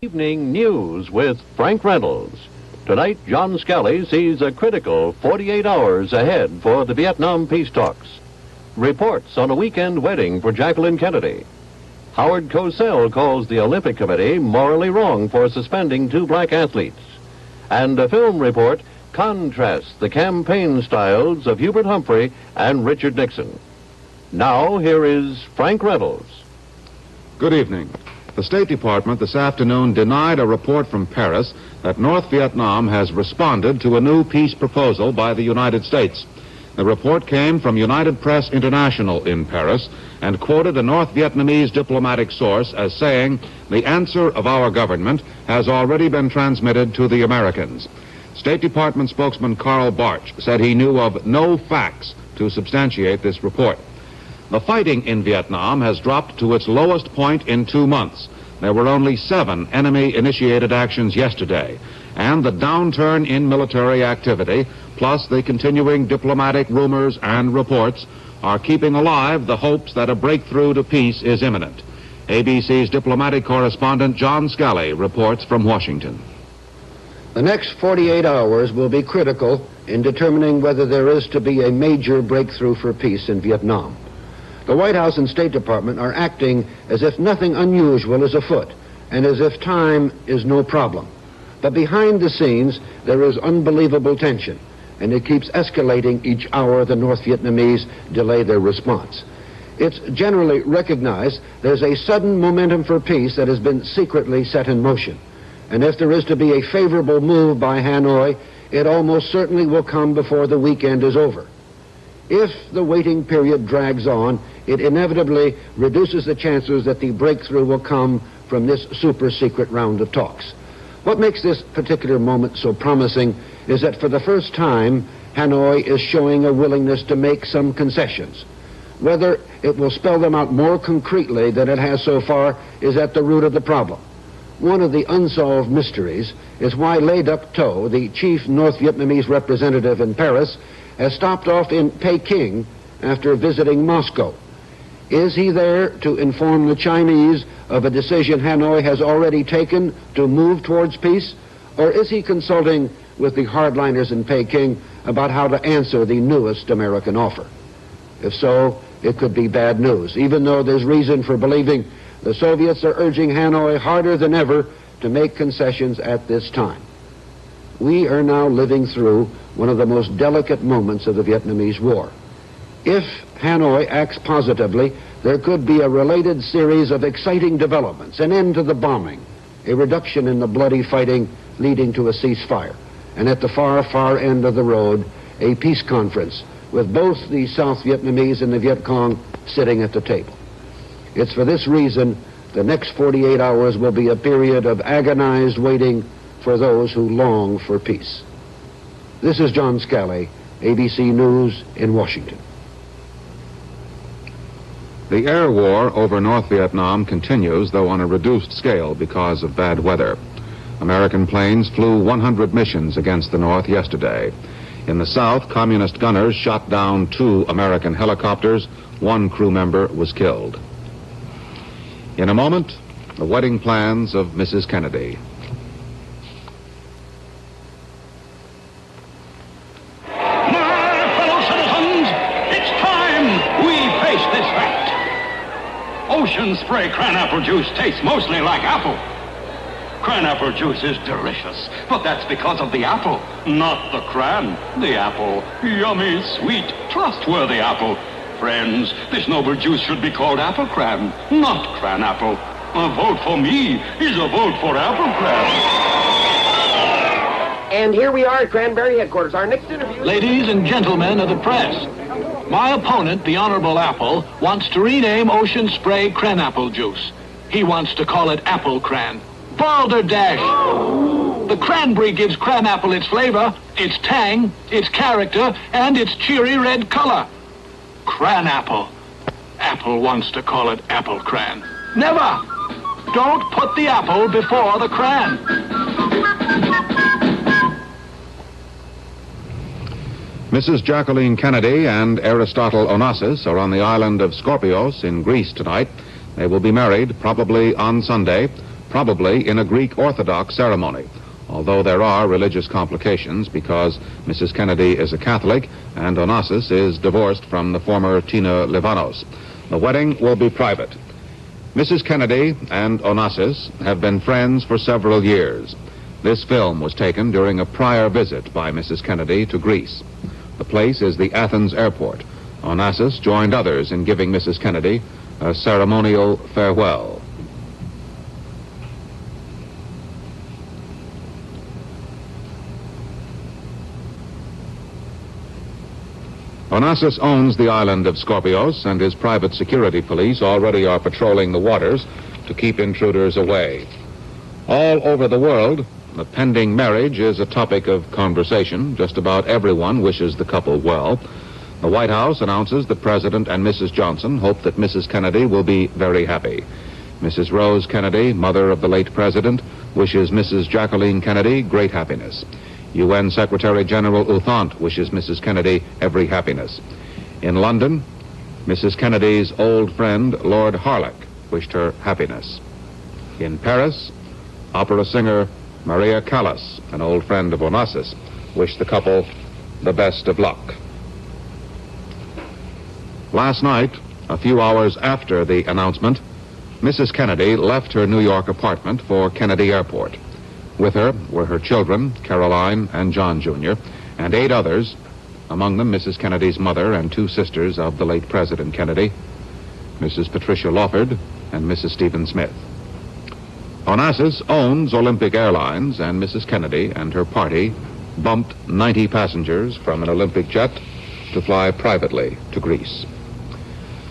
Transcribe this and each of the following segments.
Evening News with Frank Reynolds. Tonight, John Scally sees a critical 48 hours ahead for the Vietnam peace talks. Reports on a weekend wedding for Jacqueline Kennedy. Howard Cosell calls the Olympic Committee morally wrong for suspending 2 black athletes. And a film report contrasts the campaign styles of Hubert Humphrey and Richard Nixon. Now, here is Frank Reynolds. Good evening. The State Department this afternoon denied a report from Paris that North Vietnam has responded to a new peace proposal by the United States. The report came from United Press International in Paris and quoted a North Vietnamese diplomatic source as saying, "The answer of our government has already been transmitted to the Americans." State Department spokesman Karl Bartsch said he knew of no facts to substantiate this report. The fighting in Vietnam has dropped to its lowest point in 2 months. There were only 7 enemy-initiated actions yesterday, and the downturn in military activity, plus the continuing diplomatic rumors and reports, are keeping alive the hopes that a breakthrough to peace is imminent. ABC's diplomatic correspondent John Scally reports from Washington. The next 48 hours will be critical in determining whether there is to be a major breakthrough for peace in Vietnam. The White House and State Department are acting as if nothing unusual is afoot and as if time is no problem. But behind the scenes, there is unbelievable tension, and it keeps escalating each hour the North Vietnamese delay their response. It's generally recognized there's a sudden momentum for peace that has been secretly set in motion. And if there is to be a favorable move by Hanoi, it almost certainly will come before the weekend is over. If the waiting period drags on, it inevitably reduces the chances that the breakthrough will come from this super-secret round of talks. What makes this particular moment so promising is that for the first time, Hanoi is showing a willingness to make some concessions. Whether it will spell them out more concretely than it has so far is at the root of the problem. One of the unsolved mysteries is why Le Duc Tho, the chief North Vietnamese representative in Paris, has stopped off in Peking after visiting Moscow. Is he there to inform the Chinese of a decision Hanoi has already taken to move towards peace? Or is he consulting with the hardliners in Peking about how to answer the newest American offer? If so, it could be bad news, even though there's reason for believing the Soviets are urging Hanoi harder than ever to make concessions at this time. We are now living through one of the most delicate moments of the Vietnamese War. If Hanoi acts positively, there could be a related series of exciting developments, an end to the bombing, a reduction in the bloody fighting leading to a ceasefire, and at the far, far end of the road, a peace conference with both the South Vietnamese and the Viet Cong sitting at the table. It's for this reason the next 48 hours will be a period of agonized waiting for those who long for peace. This is John Scally, ABC News in Washington. The air war over North Vietnam continues, though on a reduced scale because of bad weather. American planes flew 100 missions against the North yesterday. In the South, communist gunners shot down 2 American helicopters. 1 crew member was killed. In a moment, the wedding plans of Mrs. Kennedy. Ocean Spray cranapple juice tastes mostly like apple. Cranapple juice is delicious, but that's because of the apple, not the cran. The apple, yummy, sweet, trustworthy apple. Friends, this noble juice should be called apple cran, not cranapple. A vote for me is a vote for apple cran. And here we are at Cranberry headquarters. Our next interview... Ladies and gentlemen of the press, my opponent, the Honorable Apple, wants to rename Ocean Spray Cranapple Juice. He wants to call it Apple Cran. Balderdash! The cranberry gives cranapple its flavor, its tang, its character, and its cheery red color. Cranapple. Apple wants to call it Apple Cran. Never! Don't put the apple before the cran. Mrs. Jacqueline Kennedy and Aristotle Onassis are on the island of Scorpios in Greece tonight. They will be married probably on Sunday. probably in a Greek Orthodox ceremony, although there are religious complications because Mrs. Kennedy is a Catholic and Onassis is divorced from the former Tina Livanos. The wedding will be private. Mrs. Kennedy and Onassis have been friends for several years. This film was taken during a prior visit by Mrs. Kennedy to Greece. The place is the Athens airport. Onassis joined others in giving Mrs. Kennedy a ceremonial farewell. Onassis owns the island of Scorpios, and his private security police already are patrolling the waters to keep intruders away. All over the world, the pending marriage is a topic of conversation. Just about everyone wishes the couple well. The White House announces that President and Mrs. Johnson hope that Mrs. Kennedy will be very happy. Mrs. Rose Kennedy, mother of the late president, wishes Mrs. Jacqueline Kennedy great happiness. UN Secretary General Uthant wishes Mrs. Kennedy every happiness. In London, Mrs. Kennedy's old friend, Lord Harlech, wished her happiness. In Paris, opera singer Maria Callas, an old friend of Onassis, wished the couple the best of luck. Last night, a few hours after the announcement, Mrs. Kennedy left her New York apartment for Kennedy Airport. With her were her children, Caroline and John Jr., and 8 others, among them Mrs. Kennedy's mother and 2 sisters of the late President Kennedy, Mrs. Patricia Lawford and Mrs. Stephen Smith. Onassis owns Olympic Airlines, and Mrs. Kennedy and her party bumped 90 passengers from an Olympic jet to fly privately to Greece.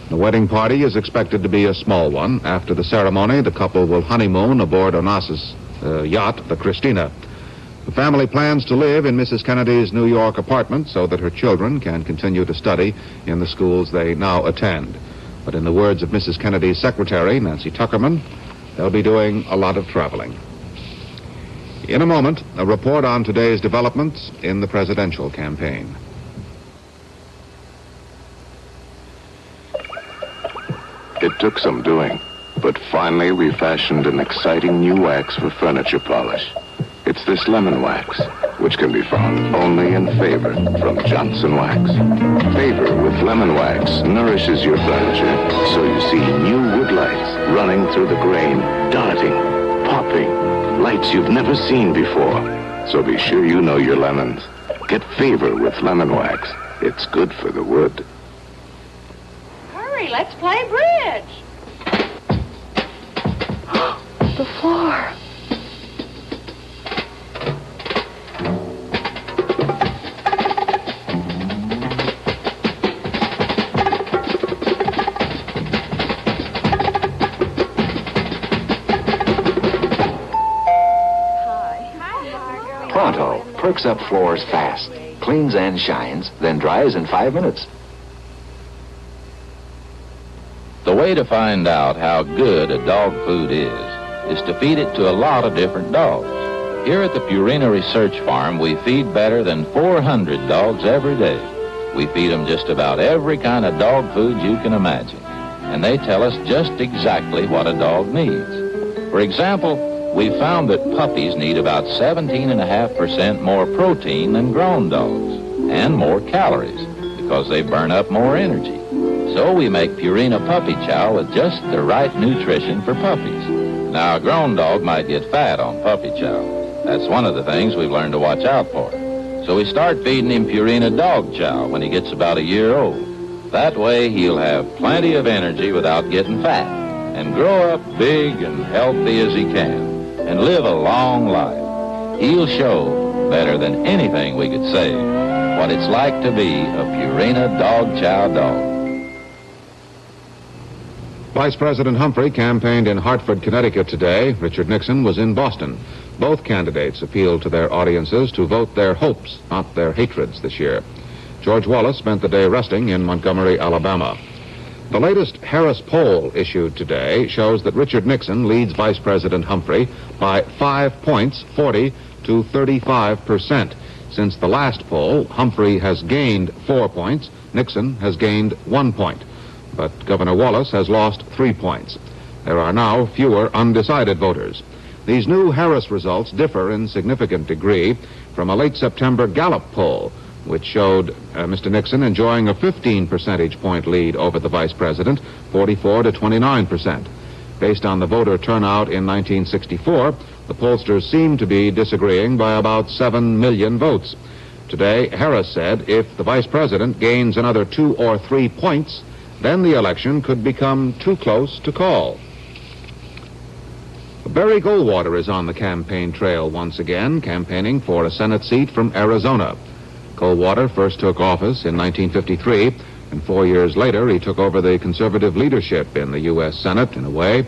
The wedding party is expected to be a small one. After the ceremony, the couple will honeymoon aboard Onassis' yacht, the Christina. The family plans to live in Mrs. Kennedy's New York apartment so that her children can continue to study in the schools they now attend. But in the words of Mrs. Kennedy's secretary, Nancy Tuckerman, they'll be doing a lot of traveling. In a moment, a report on today's developments in the presidential campaign. It took some doing, but finally we fashioned an exciting new wax for furniture polish. It's this lemon wax, which can be found only in Favor from Johnson Wax. Favor with lemon wax nourishes your furniture so you see new wood lights running through the grain, darting, popping, lights you've never seen before. So be sure you know your lemons. Get Favor with lemon wax. It's good for the wood. Hurry, let's play bridge. The floor. Pronto perks up floors fast, cleans and shines, then dries in 5 minutes. The way to find out how good a dog food is to feed it to a lot of different dogs. Here at the Purina Research Farm, we feed better than 400 dogs every day. We feed them just about every kind of dog food you can imagine, and they tell us just exactly what a dog needs. For example, we found that puppies need about 17.5% more protein than grown dogs, and more calories, because they burn up more energy. So we make Purina Puppy Chow with just the right nutrition for puppies. Now, a grown dog might get fat on Puppy Chow. That's one of the things we've learned to watch out for. So we start feeding him Purina Dog Chow when he gets about a year old. That way he'll have plenty of energy without getting fat, and grow up big and healthy as he can, and live a long life. He'll show, better than anything we could say, what it's like to be a Purina Dog Chow dog. Vice President Humphrey campaigned in Hartford, Connecticut today. Richard Nixon was in Boston. Both candidates appealed to their audiences to vote their hopes, not their hatreds this year. George Wallace spent the day resting in Montgomery, Alabama. The latest Harris poll issued today shows that Richard Nixon leads Vice President Humphrey by 5 points, 40 to 35%. Since the last poll, Humphrey has gained 4 points, Nixon has gained 1 point. But Governor Wallace has lost 3 points. There are now fewer undecided voters. These new Harris results differ in significant degree from a late September Gallup poll, which showed Mr. Nixon enjoying a 15 percentage point lead over the vice president, 44 to 29%. Based on the voter turnout in 1964, the pollsters seem to be disagreeing by about 7 million votes. Today, Harris said if the vice president gains another 2 or 3 points, then the election could become too close to call. Barry Goldwater is on the campaign trail once again, campaigning for a Senate seat from Arizona. Goldwater first took office in 1953, and 4 years later he took over the conservative leadership in the U.S. Senate in a way.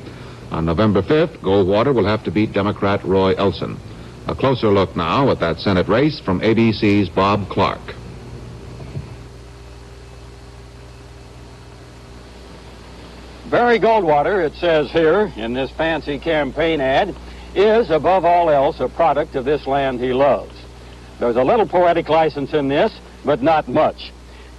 On November 5th, Goldwater will have to beat Democrat Roy Elson. A closer look now at that Senate race from ABC's Bob Clark. Barry Goldwater, it says here in this fancy campaign ad, is above all else a product of this land he loves. There's a little poetic license in this, but not much.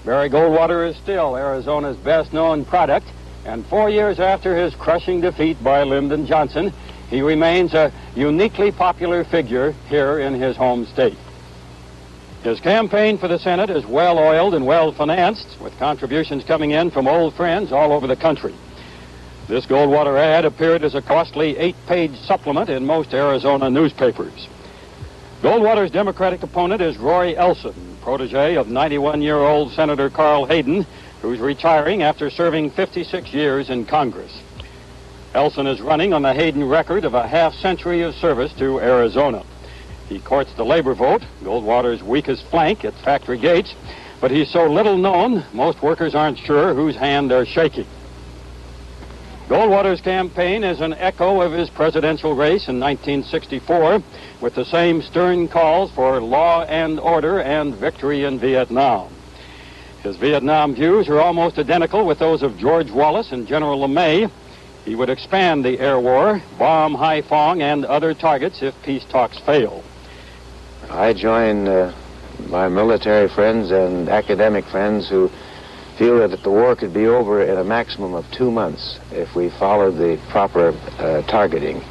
Barry Goldwater is still Arizona's best-known product, and 4 years after his crushing defeat by Lyndon Johnson, he remains a uniquely popular figure here in his home state. His campaign for the Senate is well-oiled and well-financed, with contributions coming in from old friends all over the country. This Goldwater ad appeared as a costly 8-page supplement in most Arizona newspapers. Goldwater's Democratic opponent is Roy Elson, protege of 91-year-old Senator Carl Hayden, who's retiring after serving 56 years in Congress. Elson is running on the Hayden record of a half-century of service to Arizona. He courts the labor vote, Goldwater's weakest flank at factory gates, but he's so little known, most workers aren't sure whose hand they're shaking. Goldwater's campaign is an echo of his presidential race in 1964, with the same stern calls for law and order and victory in Vietnam. His Vietnam views are almost identical with those of George Wallace and General LeMay. He would expand the air war, bomb Haiphong and other targets if peace talks fail. I join my military friends and academic friends who feel that the war could be over in a maximum of 2 months if we followed the proper targeting.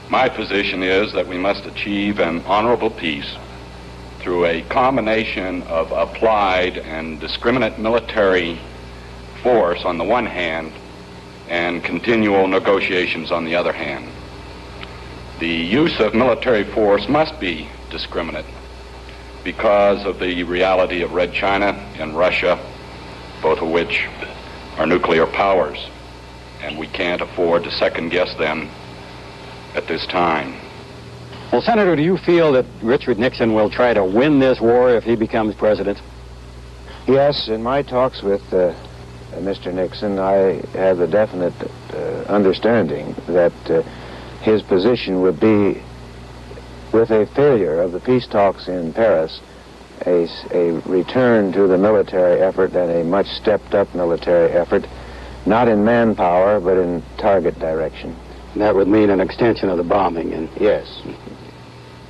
My position is that we must achieve an honorable peace through a combination of applied and discriminate military force on the one hand and continual negotiations on the other hand. The use of military force must be discriminate because of the reality of Red China and Russia, both of which are nuclear powers, and we can't afford to second-guess them at this time. Well, Senator, do you feel that Richard Nixon will try to win this war if he becomes president? Yes, in my talks with Mr. Nixon, I have a definite understanding that his position would be, with a failure of the peace talks in Paris, a return to the military effort and a much stepped-up military effort, not in manpower, but in target direction. That would mean an extension of the bombing. And yes.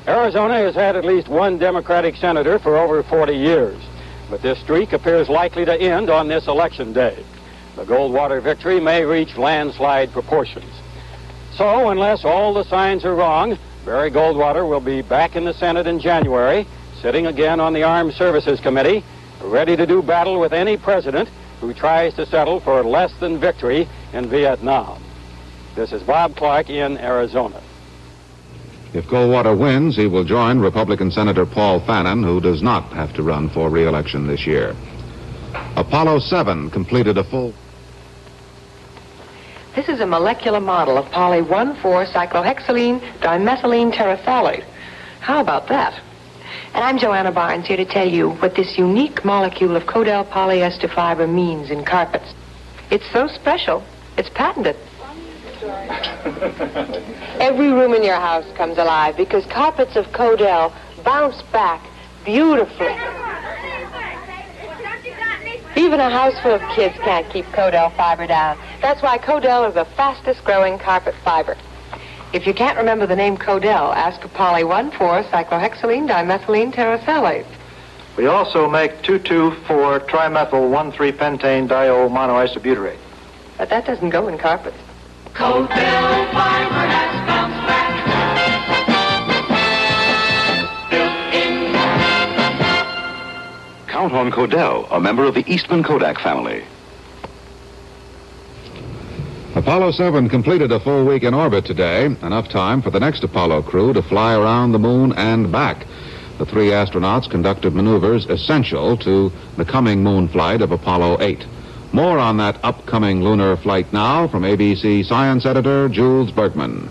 Arizona has had at least one Democratic senator for over 40 years, but this streak appears likely to end on this election day. The Goldwater victory may reach landslide proportions. So, unless all the signs are wrong, Barry Goldwater will be back in the Senate in January, sitting again on the Armed Services Committee, ready to do battle with any president who tries to settle for less than victory in Vietnam. This is Bob Clark in Arizona. If Goldwater wins, he will join Republican Senator Paul Fannin, who does not have to run for re-election this year. Apollo 7 completed a full... This is a molecular model of poly-1,4-cyclohexylene dimethylene terephthalate. How about that? And I'm Joanna Barnes, here to tell you what this unique molecule of Codel polyester fiber means in carpets. It's so special, it's patented. Every room in your house comes alive because carpets of Codel bounce back beautifully. Even a house full of kids can't keep Codel fiber down. That's why Codel is the fastest growing carpet fiber. If you can't remember the name Codel, ask for poly-1,4-cyclohexylene dimethylene terephthalate. We also make 2,2,4-trimethyl-1,3-pentane diol monoisobutyrate. But that doesn't go in carpets. Codel fiber has come out on Codell, a member of the Eastman Kodak family. Apollo 7 completed a full week in orbit today, enough time for the next Apollo crew to fly around the moon and back. The 3 astronauts conducted maneuvers essential to the coming moon flight of Apollo 8. More on that upcoming lunar flight now from ABC Science Editor Jules Bergman.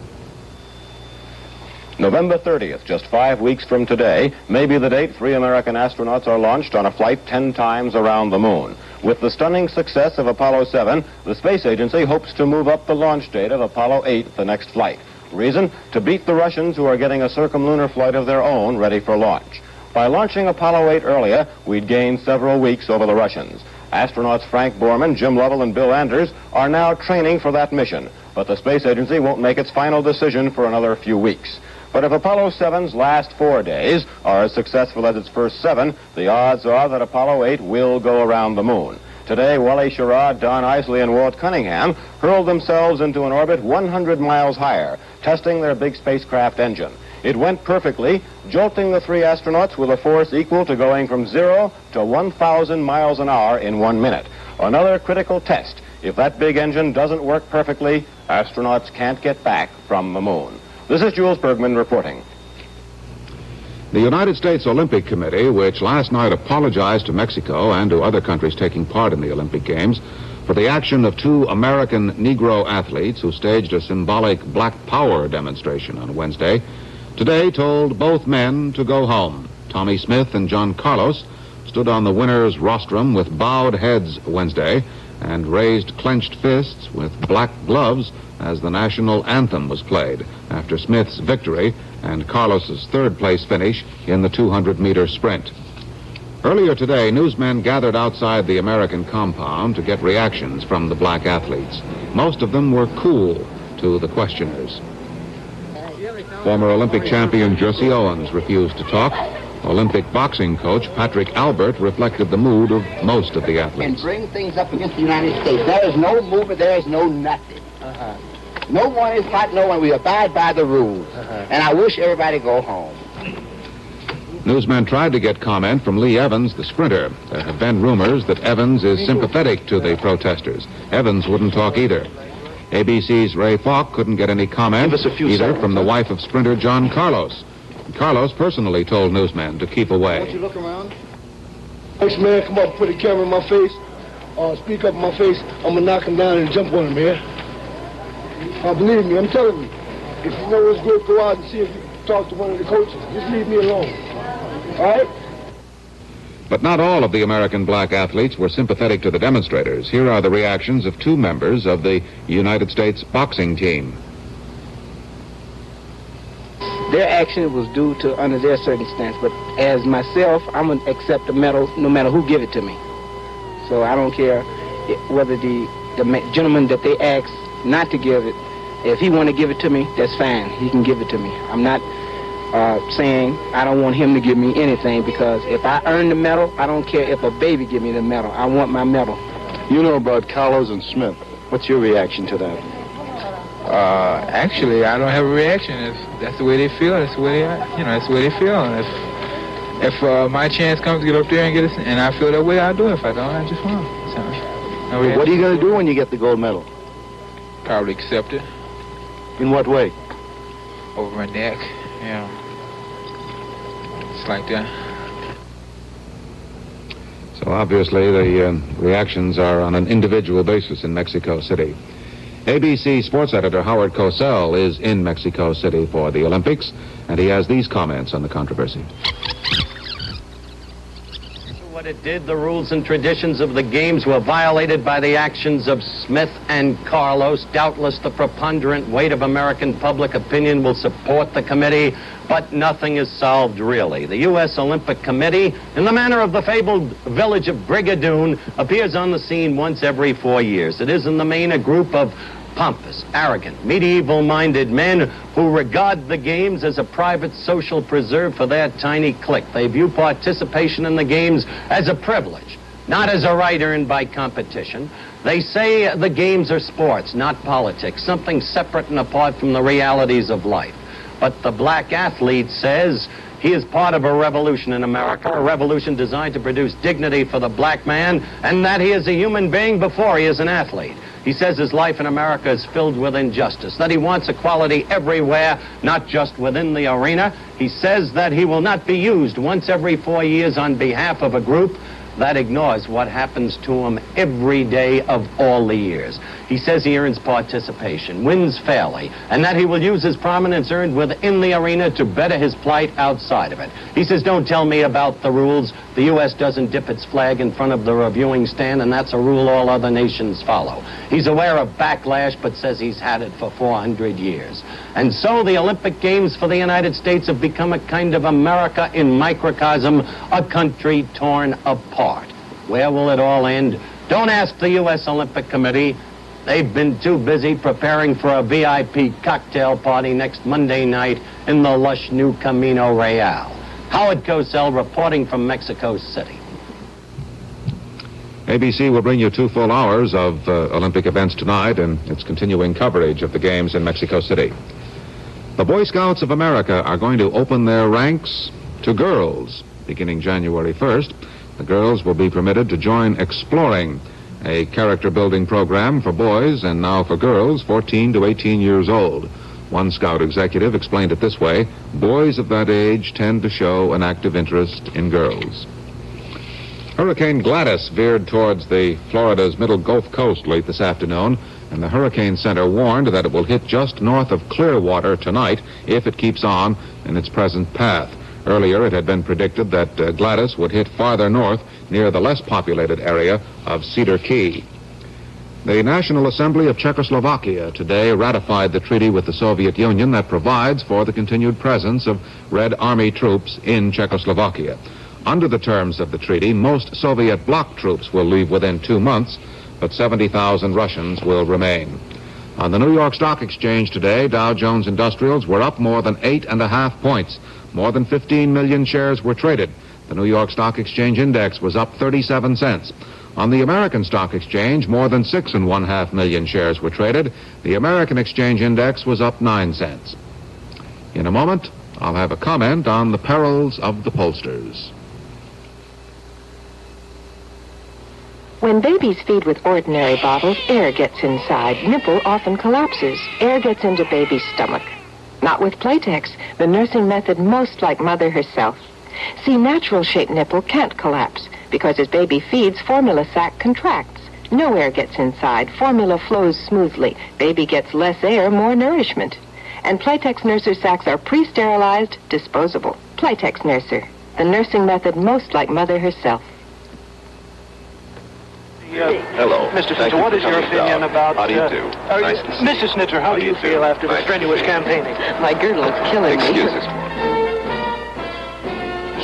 November 30th, just 5 weeks from today, may be the date 3 American astronauts are launched on a flight 10 times around the moon. With the stunning success of Apollo 7, the space agency hopes to move up the launch date of Apollo 8, the next flight. Reason? To beat the Russians, who are getting a circumlunar flight of their own ready for launch. By launching Apollo 8 earlier, we'd gain several weeks over the Russians. Astronauts Frank Borman, Jim Lovell, and Bill Anders are now training for that mission, but the space agency won't make its final decision for another few weeks. But if Apollo 7's last 4 days are as successful as its first 7, the odds are that Apollo 8 will go around the moon. Today, Wally Schirra, Don Isley, and Walt Cunningham hurled themselves into an orbit 100 miles higher, testing their big spacecraft engine. It went perfectly, jolting the 3 astronauts with a force equal to going from 0 to 1,000 miles an hour in 1 minute. Another critical test. If that big engine doesn't work perfectly, astronauts can't get back from the moon. This is Jules Bergman reporting. The United States Olympic Committee, which last night apologized to Mexico and to other countries taking part in the Olympic Games for the action of 2 American Negro athletes who staged a symbolic Black Power demonstration on Wednesday, today told both men to go home. Tommy Smith and John Carlos stood on the winner's rostrum with bowed heads Wednesday and raised clenched fists with black gloves as the national anthem was played after Smith's victory and Carlos's third-place finish in the 200-meter sprint. Earlier today, newsmen gathered outside the American compound to get reactions from the black athletes. Most of them were cool to the questioners. Former Olympic champion Jesse Owens refused to talk. Olympic boxing coach Patrick Albert reflected the mood of most of the athletes. And bring things up against the United States. There is no movement, there is no nothing. No one is like no one. We abide by the rules. And I wish everybody go home. Newsmen tried to get comment from Lee Evans, the sprinter. There have been rumors that Evans is sympathetic to the protesters. Evans wouldn't talk either. ABC's Ray Falk couldn't get any comment either from the wife of sprinter John Carlos. Carlos personally told newsmen to keep away. Won't you look around? Next man come up and put a camera in my face, speak up in my face, I'm gonna knock him down and jump on him, man. Believe me, I'm telling you. If you know it's good, go out and see if you can talk to one of the coaches. Just leave me alone. All right? But not all of the American black athletes were sympathetic to the demonstrators. Here are the reactions of 2 members of the United States boxing team. Their action was due to under their circumstance, but as myself, I'm going to accept the medal no matter who give it to me. So I don't care whether the gentleman that they asked not to give it, if he want to give it to me, that's fine. He can give it to me. I'm not saying I don't want him to give me anything, because if I earn the medal, I don't care if a baby give me the medal. I want my medal. You know about Carlos and Smith. What's your reaction to that? Actually, I don't have a reaction. If that's the way they feel, that's the way that's the way they feel. And if my chance comes to get up there and get it, and I feel that way, I'll do it. If I don't, I just won't. So, well, what are you going to do when you get the gold medal? Probably accept it. In what way? Over my neck, It's like that. So obviously the reactions are on an individual basis in Mexico City. ABC sports editor Howard Cosell is in Mexico City for the Olympics, and he has these comments on the controversy. What it did, the rules and traditions of the games were violated by the actions of Smith and Carlos. Doubtless the preponderant weight of American public opinion will support the committee, but nothing is solved really. The U.S. Olympic Committee, in the manner of the fabled village of Brigadoon, appears on the scene once every 4 years. It is in the main a group of pompous, arrogant, medieval-minded men who regard the games as a private social preserve for their tiny clique. They view participation in the games as a privilege, not as a right earned by competition. They say the games are sports, not politics, something separate and apart from the realities of life. But the black athlete says He is part of a revolution in America, a revolution designed to produce dignity for the black man, and that he is a human being before he is an athlete. He says his life in America is filled with injustice, that he wants equality everywhere, not just within the arena. He says that he will not be used once every 4 years on behalf of a group that ignores what happens to him every day of all the years. He says he earns participation, wins fairly, and that he will use his prominence earned within the arena to better his plight outside of it. He says, don't tell me about the rules. The U.S. doesn't dip its flag in front of the reviewing stand, and that's a rule all other nations follow. He's aware of backlash, but says he's had it for 400 years. And so the Olympic Games for the United States have become a kind of America in microcosm, a country torn apart. Where will it all end? Don't ask the U.S. Olympic Committee. They've been too busy preparing for a VIP cocktail party next Monday night in the lush new Camino Real. Howard Cosell reporting from Mexico City. ABC will bring you 2 full hours of Olympic events tonight and its continuing coverage of the games in Mexico City. The Boy Scouts of America are going to open their ranks to girls beginning January 1st. The girls will be permitted to join Exploring, a character-building program for boys and now for girls 14 to 18 years old. One Scout executive explained it this way: boys of that age tend to show an active interest in girls. Hurricane Gladys veered towards Florida's middle Gulf Coast late this afternoon, and the Hurricane Center warned that it will hit just north of Clearwater tonight if it keeps on in its present path. Earlier, it had been predicted that Gladys would hit farther north near the less populated area of Cedar Key. The National Assembly of Czechoslovakia today ratified the treaty with the Soviet Union that provides for the continued presence of Red Army troops in Czechoslovakia. Under the terms of the treaty, most Soviet bloc troops will leave within 2 months, but 70,000 Russians will remain. On the New York Stock Exchange today, Dow Jones Industrials were up more than 8.5 points. More than 15 million shares were traded. The New York Stock Exchange Index was up 37 cents. On the American Stock Exchange, more than 6.5 million shares were traded. The American Exchange Index was up 9 cents. In a moment, I'll have a comment on the perils of the pollsters. When babies feed with ordinary bottles, air gets inside. Nipple often collapses. Air gets into baby's stomach. Not with Playtex, the nursing method most like mother herself. See, natural-shaped nipple can't collapse because as baby feeds, formula sac contracts. No air gets inside. Formula flows smoothly. Baby gets less air, more nourishment. And Playtex nurser sacs are pre-sterilized, disposable. Playtex nurser, the nursing method most like mother herself. Hello. Mr. Snitzer, what is your opinion about... How do you do? Nice to see you. Mrs. Snitzer, how do you feel after the strenuous campaigning? My girdle is killing me. Excuses.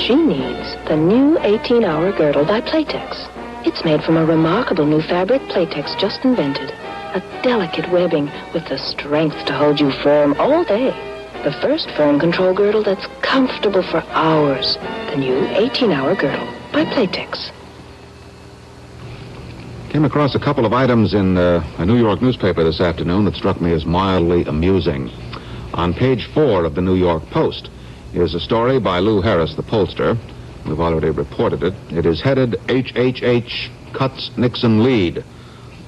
She needs the new 18-hour girdle by Playtex. It's made from a remarkable new fabric Playtex just invented. A delicate webbing with the strength to hold you firm all day. The first firm control girdle that's comfortable for hours. The new 18-hour girdle by Playtex. Came across a couple of items in a New York newspaper this afternoon that struck me as mildly amusing. On page 4 of the New York Post is a story by Lou Harris, the pollster. We've already reported it. It is headed, HHH Cuts Nixon Lead.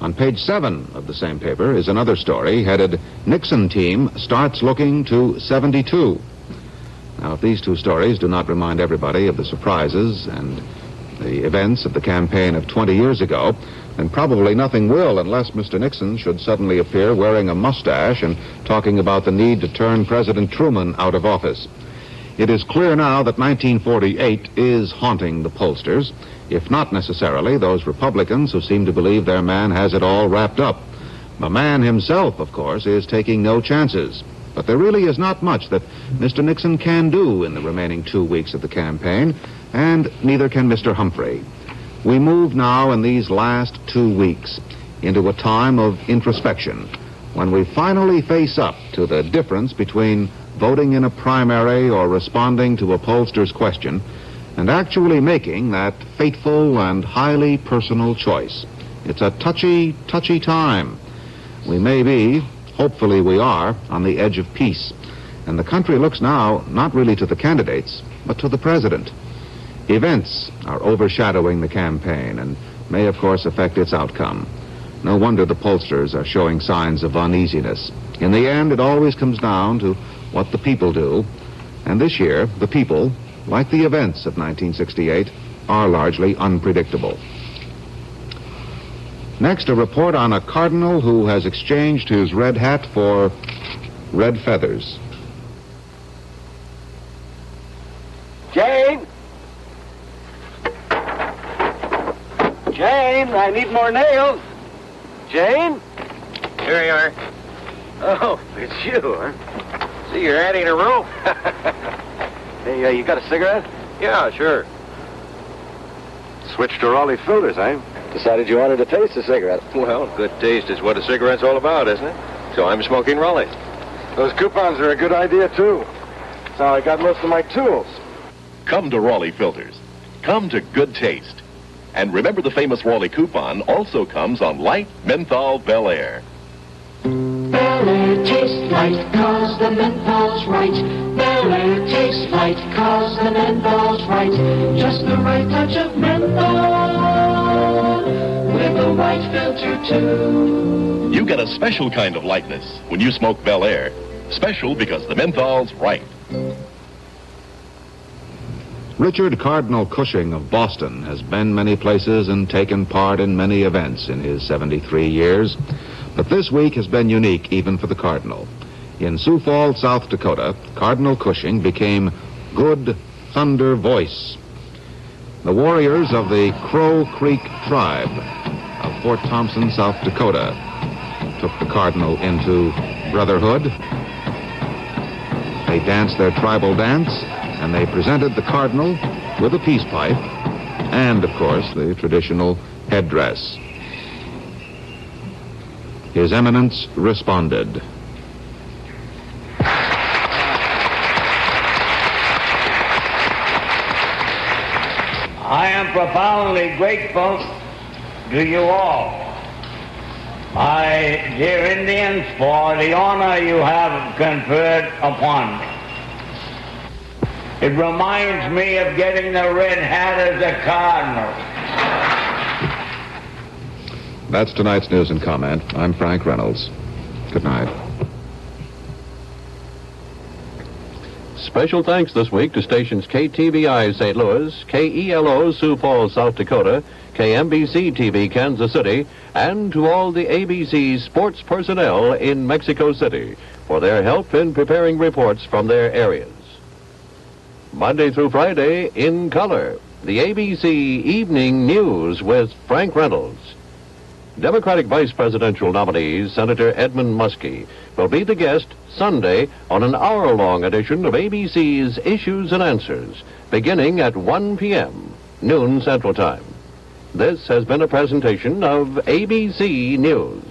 On page 7 of the same paper is another story headed, Nixon Team Starts Looking to 72. Now, if these two stories do not remind everybody of the surprises and the events of the campaign of 20 years ago, then probably nothing will, unless Mr. Nixon should suddenly appear wearing a mustache and talking about the need to turn President Truman out of office. It is clear now that 1948 is haunting the pollsters, if not necessarily those Republicans who seem to believe their man has it all wrapped up. The man himself, of course, is taking no chances. But there really is not much that Mr. Nixon can do in the remaining 2 weeks of the campaign, and neither can Mr. Humphrey. We move now in these last 2 weeks into a time of introspection, when we finally face up to the difference between voting in a primary or responding to a pollster's question and actually making that fateful and highly personal choice. It's a touchy time. We may be, hopefully we are, on the edge of peace. And the country looks now not really to the candidates, but to the president. Events are overshadowing the campaign and may, of course, affect its outcome. No wonder the pollsters are showing signs of uneasiness. In the end, it always comes down to what the people do. And this year, the people, like the events of 1968, are largely unpredictable. Next, a report on a cardinal who has exchanged his red hat for red feathers. Jane? Jane, I need more nails. Jane? Here you are. Oh, it's you, huh? See, you're adding a rope. Hey, you got a cigarette? Yeah, sure. Switched to Raleigh filters, eh? Decided you wanted to taste a cigarette. Well, good taste is what a cigarette's all about, isn't it? So I'm smoking Raleigh. Those coupons are a good idea, too. That's how I got most of my tools. Come to Raleigh Filters. Come to good taste. And remember, the famous Raleigh coupon also comes on light menthol Bel Air. Bel Air tastes light 'cause the menthol's right. Bel Air tastes light 'cause the menthol's right. Just the right touch of menthol with a white filter too. You get a special kind of lightness when you smoke Bel Air. Special because the menthol's right. Richard Cardinal Cushing of Boston has been many places and taken part in many events in his 73 years. But this week has been unique even for the Cardinal. In Sioux Falls, South Dakota, Cardinal Cushing became Good Thunder Voice. The warriors of the Crow Creek tribe of Fort Thompson, South Dakota, took the Cardinal into brotherhood. They danced their tribal dance, and they presented the Cardinal with a peace pipe and, of course, the traditional headdress. His Eminence responded. I am profoundly grateful to you all, my dear Indians, for the honor you have conferred upon me. It reminds me of getting the red hat as a cardinal. That's tonight's news and comment. I'm Frank Reynolds. Good night. Special thanks this week to stations KTVI St. Louis, KELO Sioux Falls, South Dakota, KMBC TV Kansas City, and to all the ABC sports personnel in Mexico City for their help in preparing reports from their areas. Monday through Friday, in color, the ABC Evening News with Frank Reynolds. Democratic vice presidential nominee Senator Edmund Muskie will be the guest Sunday on an hour-long edition of ABC's Issues and Answers, beginning at 1 p.m., noon Central Time. This has been a presentation of ABC News.